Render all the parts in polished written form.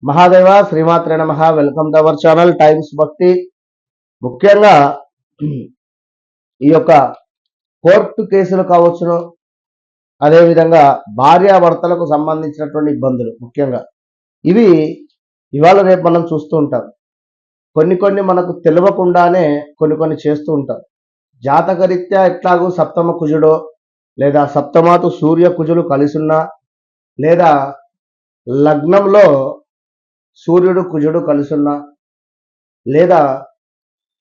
మహాదేవ శ్రీమాత్రే నమః. Welcome to our channel times భక్తి. ముఖ్యంగా ఈ యొక్క కోర్టు కేసులు కావచ్చును, అదేవిధంగా భార్యాభర్తలకు సంబంధించినటువంటి ఇబ్బందులు ముఖ్యంగా ఇవి ఇవాళ రేపు మనం చూస్తూ ఉంటాం. కొన్ని మనకు తెలియకుండానే కొన్ని చేస్తూ ఉంటాం. జాతకరీత్యా ఎట్లాగూ సప్తమ కుజుడో లేదా సప్తమాతు సూర్య కుజులు కలిసున్నా, లేదా లగ్నంలో సూర్యుడు కుజుడు కలిసున్నా, లేదా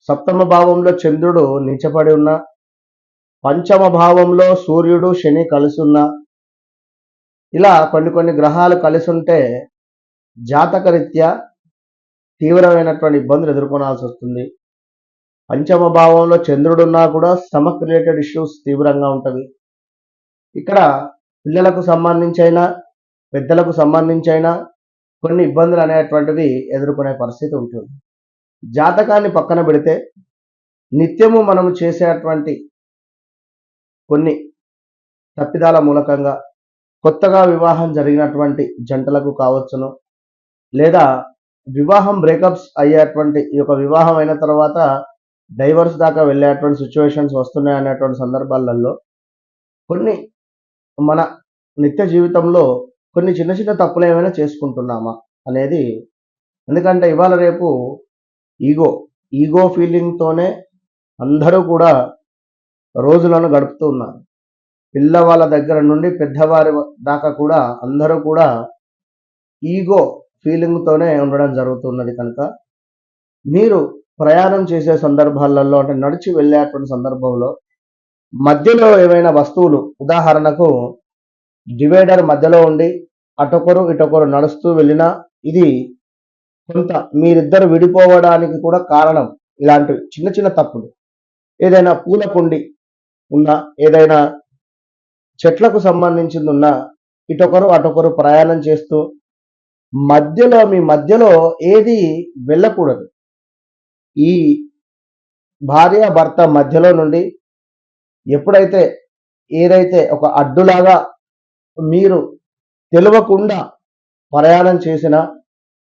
సప్తమ భావంలో చంద్రుడు నీచపడి ఉన్నా, పంచమ భావంలో సూర్యుడు శని కలిసి ఉన్నా, ఇలా కొన్ని గ్రహాలు కలిసి ఉంటే జాతకరీత్యా తీవ్రమైనటువంటి ఇబ్బందులు ఎదుర్కొనాల్సి వస్తుంది. పంచమ భావంలో చంద్రుడున్నా కూడా స్టమక్ రిలేటెడ్ ఇష్యూస్ తీవ్రంగా ఉంటుంది. ఇక్కడ పిల్లలకు సంబంధించైనా పెద్దలకు సంబంధించైనా కొన్ని ఇబ్బందులు అనేటువంటివి ఎదుర్కొనే పరిస్థితి ఉంటుంది. జాతకాన్ని పక్కన పెడితే నిత్యము మనము చేసేటువంటి కొన్ని తప్పిదాల మూలకంగా కొత్తగా వివాహం జరిగినటువంటి జంటలకు కావచ్చును, లేదా వివాహం బ్రేకప్స్ అయ్యేటువంటి ఈ యొక్క వివాహం అయిన తర్వాత డైవర్స్ దాకా వెళ్ళేటువంటి సిచ్యువేషన్స్ వస్తున్నాయి అనేటువంటి సందర్భాలలో కొన్ని మన నిత్య జీవితంలో కొన్ని చిన్న తప్పులు ఏమైనా చేసుకుంటున్నామా అనేది. ఎందుకంటే ఇవాళ రేపు ఈగో ఫీలింగ్తోనే అందరూ కూడా రోజులను గడుపుతూ ఉన్నారు. పిల్లవాళ్ళ దగ్గర నుండి పెద్దవారి దాకా కూడా అందరూ కూడా ఈగో ఫీలింగ్తోనే ఉండడం జరుగుతున్నది. కనుక మీరు ప్రయాణం చేసే సందర్భాలలో, అంటే నడిచి వెళ్ళేటువంటి సందర్భంలో మధ్యలో ఏమైనా వస్తువులు, ఉదాహరణకు డివైడర్ మధ్యలో ఉండి అటొకరు ఇటొకరు నడుస్తూ వెళ్ళినా ఇది కొంత మీరిద్దరు విడిపోవడానికి కూడా కారణం. ఇలాంటివి చిన్న తప్పులు, ఏదైనా పూల కుండి ఉన్నా, ఏదైనా చెట్లకు సంబంధించింది ఉన్నా, ఇటొకరు అటొకరు ప్రయాణం చేస్తూ మీ మధ్యలో ఏది వెళ్ళకూడదు. ఈ భార్య భర్త మధ్యలో నుండి ఎప్పుడైతే ఏదైతే ఒక అడ్డులాగా మీరు తెలియకుండా ప్రయాణం చేసినా,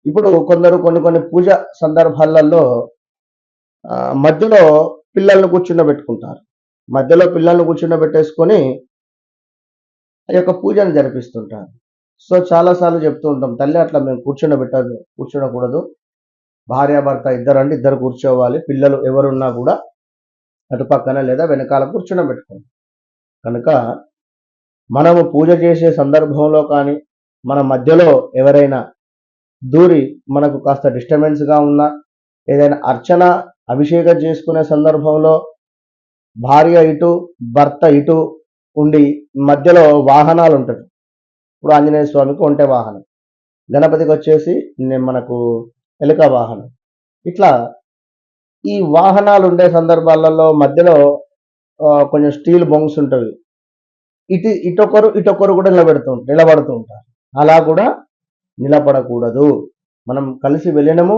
ఇప్పుడు కొందరు కొన్ని పూజ సందర్భాలలో మధ్యలో పిల్లల్ని కూర్చుండబెట్టుకుంటారు. మధ్యలో పిల్లల్ని కూర్చుండబెట్టేసుకొని ఆ యొక్క పూజను జరిపిస్తుంటారు. సో చాలాసార్లు చెప్తూ ఉంటాం, తల్లి అట్లా మేము కూర్చోకూడదు, భార్యాభర్త ఇద్దరండి, ఇద్దరు కూర్చోవాలి, పిల్లలు ఎవరున్నా కూడా అటు పక్కన లేదా వెనకాల కూర్చుండబెట్టుకోండి. కనుక మనము పూజ చేసే సందర్భంలో కానీ మన మధ్యలో ఎవరైనా దూరి మనకు కాస్త డిస్టర్బెన్స్గా ఉన్నా, ఏదైనా అర్చన అభిషేకం చేసుకునే సందర్భంలో భార్య ఇటు భర్త ఇటు ఉండి మధ్యలో వాహనాలు ఉంటుంది. ఇప్పుడు ఆంజనేయ స్వామికి ఒంటె వాహనం, గణపతికి వచ్చేసి మనకు ఎలుక వాహనం. ఇట్లా ఈ వాహనాలు ఉండే సందర్భాలలో మధ్యలో కొంచెం స్టీల్ బొంగ్స్ ఉంటుంది. ఇటొకరు కూడా నిలబడుతూ ఉంటారు. అలా కూడా నిలబడకూడదు. మనం కలిసి వెళ్ళినము,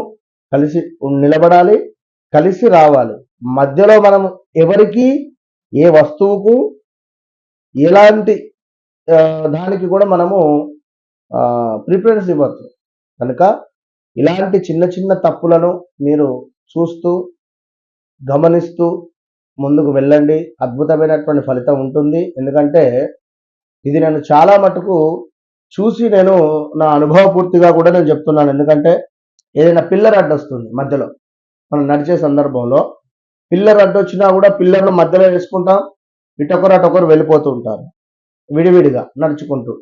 కలిసి నిలబడాలి, కలిసి రావాలి. మధ్యలో మనం ఎవరికి ఏ వస్తువుకు ఎలాంటి దానికి కూడా మనము ప్రిఫరెన్స్ ఇవ్వద్దు. కనుక ఇలాంటి చిన్న తప్పులను మీరు చూస్తూ గమనిస్తూ ముందుకు వెళ్ళండి. అద్భుతమైనటువంటి ఫలితం ఉంటుంది. ఎందుకంటే ఇది నేను చాలా మటుకు చూసి నేను నా అనుభవపూర్తిగా కూడా నేను చెప్తున్నాను. ఎందుకంటే ఏదైనా పిల్లర్ అడ్డొస్తుంది మధ్యలో, మనం నడిచే సందర్భంలో పిల్లర్ అడ్డొచ్చినా కూడా పిల్లర్ను మధ్యలో వేసుకుంటాం, ఇటొకరు అటొకరు వెళ్ళిపోతూ ఉంటారు విడివిడిగా నడుచుకుంటూ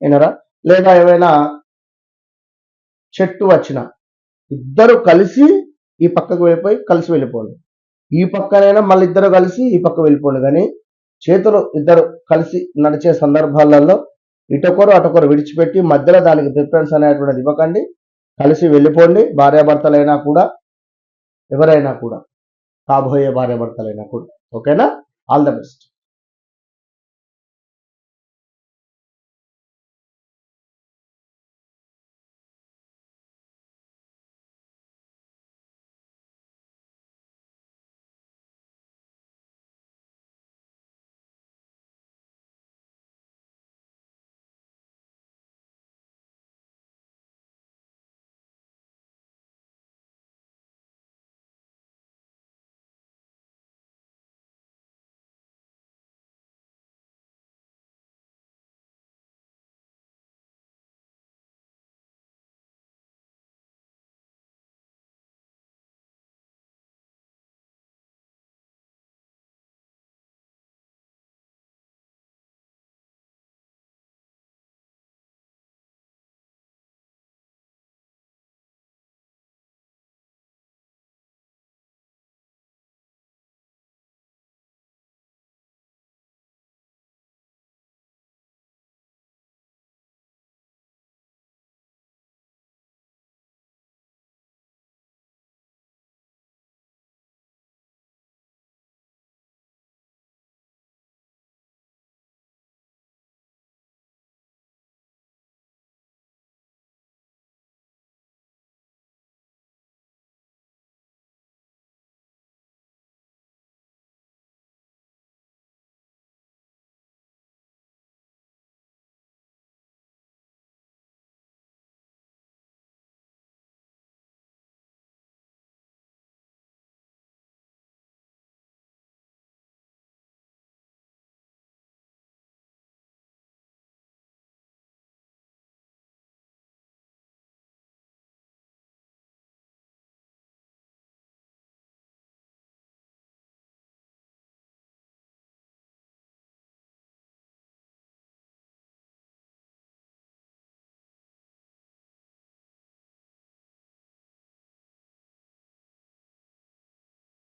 ఏనరా. లేదా ఏమైనా చెట్టు వచ్చినా ఇద్దరు కలిసి ఈ పక్కకు వెళ్ళిపోయి కలిసి వెళ్ళిపోండి, ఈ పక్కనైనా మళ్ళీ ఇద్దరు కలిసి ఈ పక్క వెళ్ళిపోండి. కానీ చేతులు ఇద్దరు కలిసి నడిచే సందర్భాలలో ఇటొకరు అటొకరు విడిచిపెట్టి మధ్యలో దానికి ప్రిఫరెన్స్ అనేటువంటిది ఇవ్వకండి. కలిసి వెళ్ళిపోండి. భార్యాభర్తలైనా కూడా, ఎవరైనా కూడా, కాబోయే భార్యాభర్తలైనా కూడా. ఓకేనా? All the best.